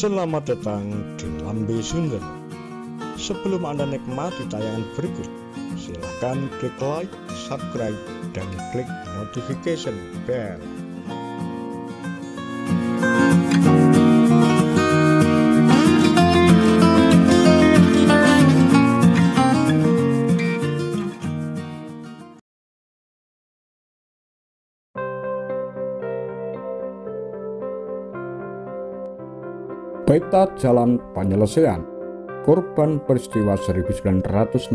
Selamat datang di Lambe Sunda. Sebelum Anda nikmati tayangan berikut, silahkan klik like, subscribe, dan klik notification bell. Peta jalan penyelesaian korban peristiwa 1965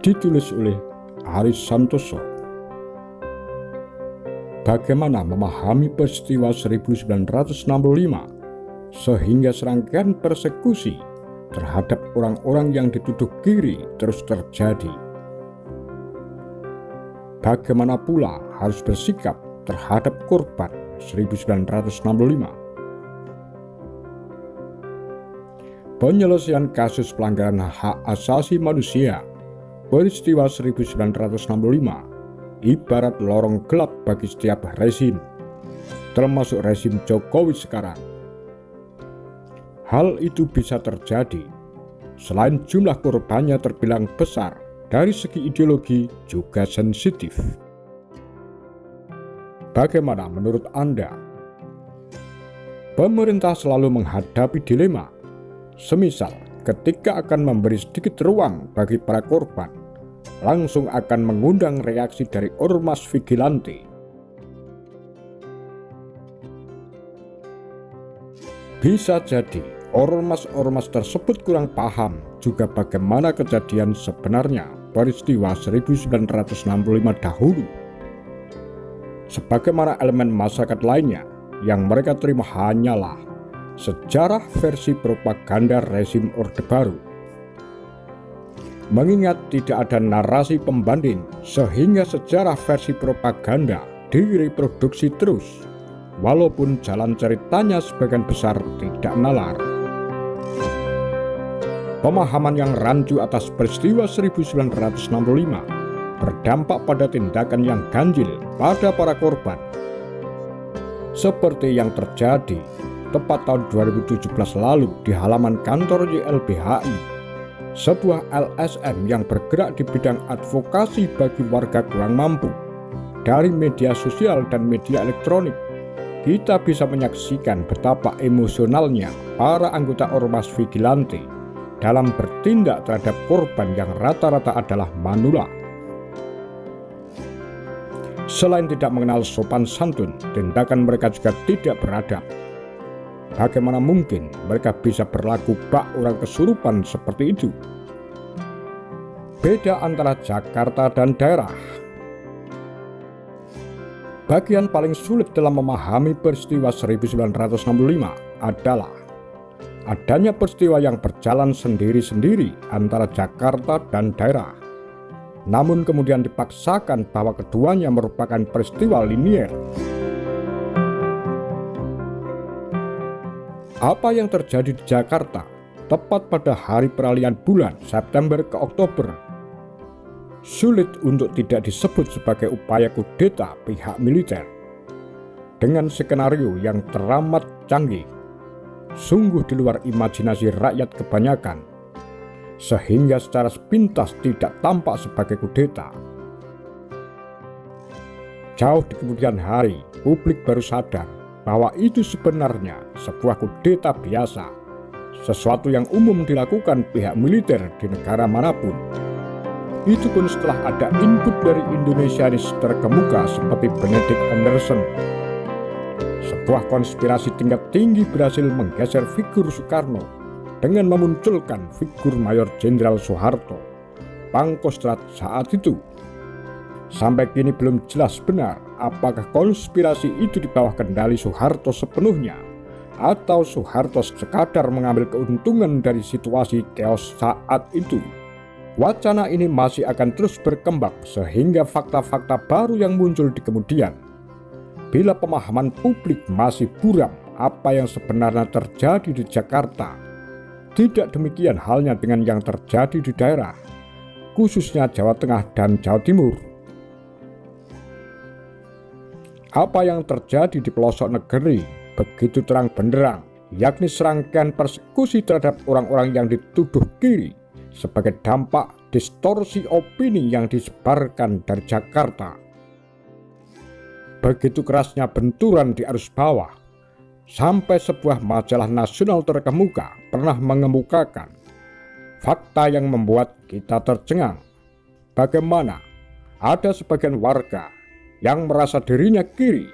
ditulis oleh Aris Santoso. Bagaimana memahami peristiwa 1965 sehingga serangkaian persekusi terhadap orang-orang yang dituduh kiri terus terjadi? Bagaimana pula harus bersikap terhadap korban 1965? Penyelesaian kasus pelanggaran hak asasi manusia peristiwa 1965 ibarat lorong gelap bagi setiap rezim, termasuk rezim Jokowi sekarang. Hal itu bisa terjadi selain jumlah korbannya terbilang besar dari segi ideologi juga sensitif. Bagaimana menurut Anda? Pemerintah selalu menghadapi dilema, semisal ketika akan memberi sedikit ruang bagi para korban, langsung akan mengundang reaksi dari ormas vigilante. Bisa jadi ormas-ormas tersebut kurang paham juga bagaimana kejadian sebenarnya peristiwa 1965 dahulu. Sebagaimana elemen masyarakat lainnya, yang mereka terima hanyalah sejarah versi propaganda rezim Orde Baru. Mengingat tidak ada narasi pembanding, sehingga sejarah versi propaganda direproduksi terus, walaupun jalan ceritanya sebagian besar tidak nalar. Pemahaman yang rancu atas peristiwa 1965 berdampak pada tindakan yang ganjil pada para korban. Seperti yang terjadi tepat tahun 2017 lalu di halaman kantor YLBHI, sebuah LSM yang bergerak di bidang advokasi bagi warga kurang mampu. Dari media sosial dan media elektronik, kita bisa menyaksikan betapa emosionalnya para anggota ormas vigilante dalam bertindak terhadap korban yang rata-rata adalah manula. Selain tidak mengenal sopan santun, tindakan mereka juga tidak beradab. Bagaimana mungkin mereka bisa berlaku bak orang kesurupan seperti itu? Beda antara Jakarta dan daerah. Bagian paling sulit dalam memahami peristiwa 1965 adalah adanya peristiwa yang berjalan sendiri-sendiri antara Jakarta dan daerah, namun kemudian dipaksakan bahwa keduanya merupakan peristiwa linier. Apa yang terjadi di Jakarta tepat pada hari peralihan bulan September ke Oktober sulit untuk tidak disebut sebagai upaya kudeta pihak militer dengan skenario yang teramat canggih, sungguh di luar imajinasi rakyat kebanyakan, sehingga secara sepintas tidak tampak sebagai kudeta. Jauh di kemudian hari, publik baru sadar bahwa itu sebenarnya sebuah kudeta biasa, sesuatu yang umum dilakukan pihak militer di negara manapun. Itu pun setelah ada input dari Indonesianis terkemuka seperti Benedict Anderson. Sebuah konspirasi tingkat tinggi berhasil menggeser figur Soekarno dengan memunculkan figur Mayor Jenderal Soeharto, Pangkostrat saat itu. Sampai kini belum jelas benar apakah konspirasi itu di bawah kendali Soeharto sepenuhnya, atau Soeharto sekadar mengambil keuntungan dari situasi chaos saat itu. Wacana ini masih akan terus berkembang sehingga fakta-fakta baru yang muncul di kemudian. Bila pemahaman publik masih buram apa yang sebenarnya terjadi di Jakarta, tidak demikian halnya dengan yang terjadi di daerah, khususnya Jawa Tengah dan Jawa Timur. Apa yang terjadi di pelosok negeri begitu terang benderang, yakni serangkaian persekusi terhadap orang-orang yang dituduh kiri sebagai dampak distorsi opini yang disebarkan dari Jakarta. Begitu kerasnya benturan di arus bawah, sampai sebuah majalah nasional terkemuka pernah mengemukakan fakta yang membuat kita tercengang. Bagaimana ada sebagian warga yang merasa dirinya kiri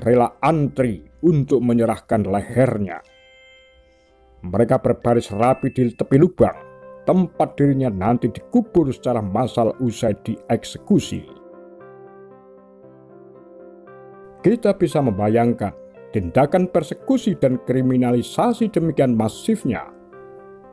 rela antri untuk menyerahkan lehernya. Mereka berbaris rapi di tepi lubang, tempat dirinya nanti dikubur secara massal usai dieksekusi. Kita bisa membayangkan tindakan persekusi dan kriminalisasi demikian masifnya,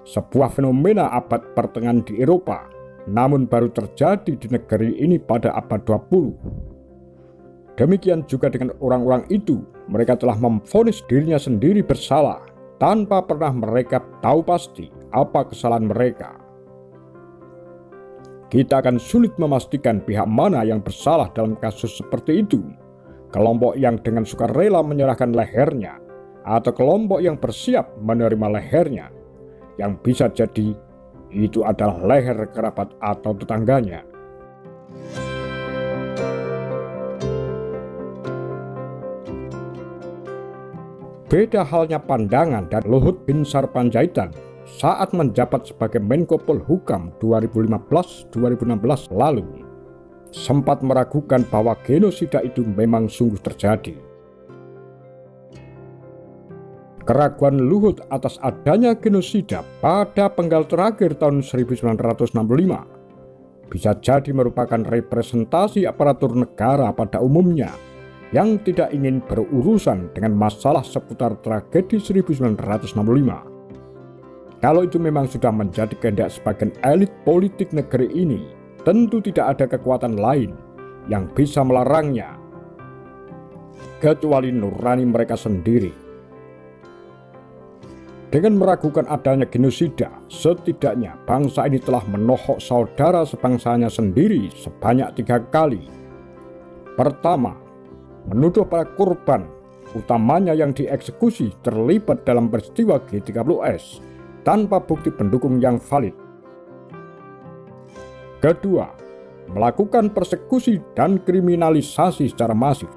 sebuah fenomena abad pertengahan di Eropa, namun baru terjadi di negeri ini pada abad 20. Demikian juga dengan orang-orang itu, mereka telah memvonis dirinya sendiri bersalah tanpa pernah mereka tahu pasti apa kesalahan mereka. Kita akan sulit memastikan pihak mana yang bersalah dalam kasus seperti itu. Kelompok yang dengan sukarela menyerahkan lehernya, atau kelompok yang bersiap menerima lehernya, yang bisa jadi itu adalah leher kerabat atau tetangganya. Beda halnya pandangan dari Luhut Binsar Panjaitan saat menjabat sebagai Menko Polhukam 2015-2016 lalu. Sempat meragukan bahwa genosida itu memang sungguh terjadi. Keraguan Luhut atas adanya genosida pada penggal terakhir tahun 1965 bisa jadi merupakan representasi aparatur negara pada umumnya yang tidak ingin berurusan dengan masalah seputar tragedi 1965. Kalau itu memang sudah menjadi kehendak sebagian elit politik negeri ini, tentu tidak ada kekuatan lain yang bisa melarangnya kecuali nurani mereka sendiri. Dengan meragukan adanya genosida, setidaknya bangsa ini telah menohok saudara sebangsanya sendiri sebanyak 3 kali. Pertama, menuduh para korban, utamanya yang dieksekusi, terlibat dalam peristiwa G30S tanpa bukti pendukung yang valid. Kedua, melakukan persekusi dan kriminalisasi secara masif,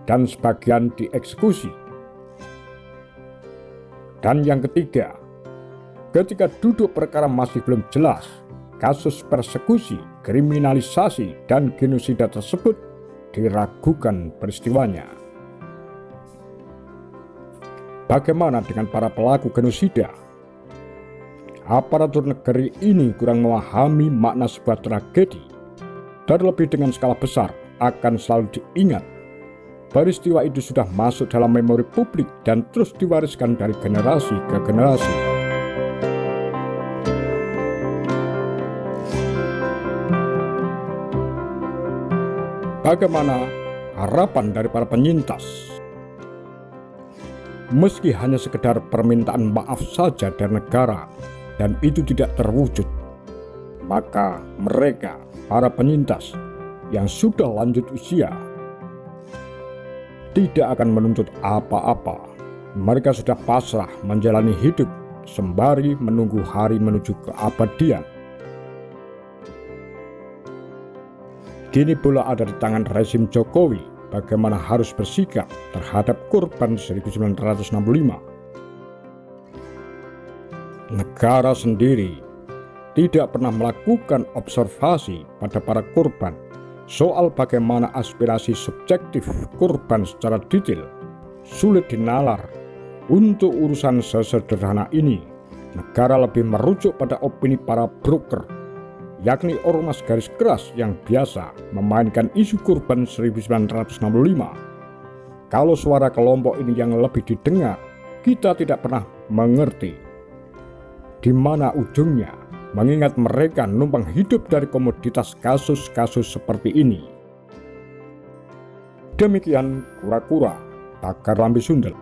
dan sebagian dieksekusi. Dan yang ketiga, ketika duduk perkara masih belum jelas, kasus persekusi, kriminalisasi, dan genosida tersebut diragukan peristiwanya. Bagaimana dengan para pelaku genosida? Aparatur negeri ini kurang memahami makna sebuah tragedi. Terlebih dengan skala besar, akan selalu diingat. Peristiwa itu sudah masuk dalam memori publik dan terus diwariskan dari generasi ke generasi. Bagaimana harapan dari para penyintas? Meski hanya sekedar permintaan maaf saja dari negara, dan itu tidak terwujud, maka mereka, para penyintas yang sudah lanjut usia, tidak akan menuntut apa-apa. Mereka sudah pasrah menjalani hidup sembari menunggu hari menuju keabadian. Kini pula ada di tangan rezim Jokowi bagaimana harus bersikap terhadap korban 1965. Negara sendiri tidak pernah melakukan observasi pada para korban soal bagaimana aspirasi subjektif korban secara detail. Sulit dinalar. Untuk urusan sesederhana ini, negara lebih merujuk pada opini para broker, yakni ormas garis keras yang biasa memainkan isu korban 1965. Kalau suara kelompok ini yang lebih didengar, kita tidak pernah mengerti di mana ujungnya, mengingat mereka numpang hidup dari komoditas kasus-kasus seperti ini. Demikian kura-kura tagar lambe sundel.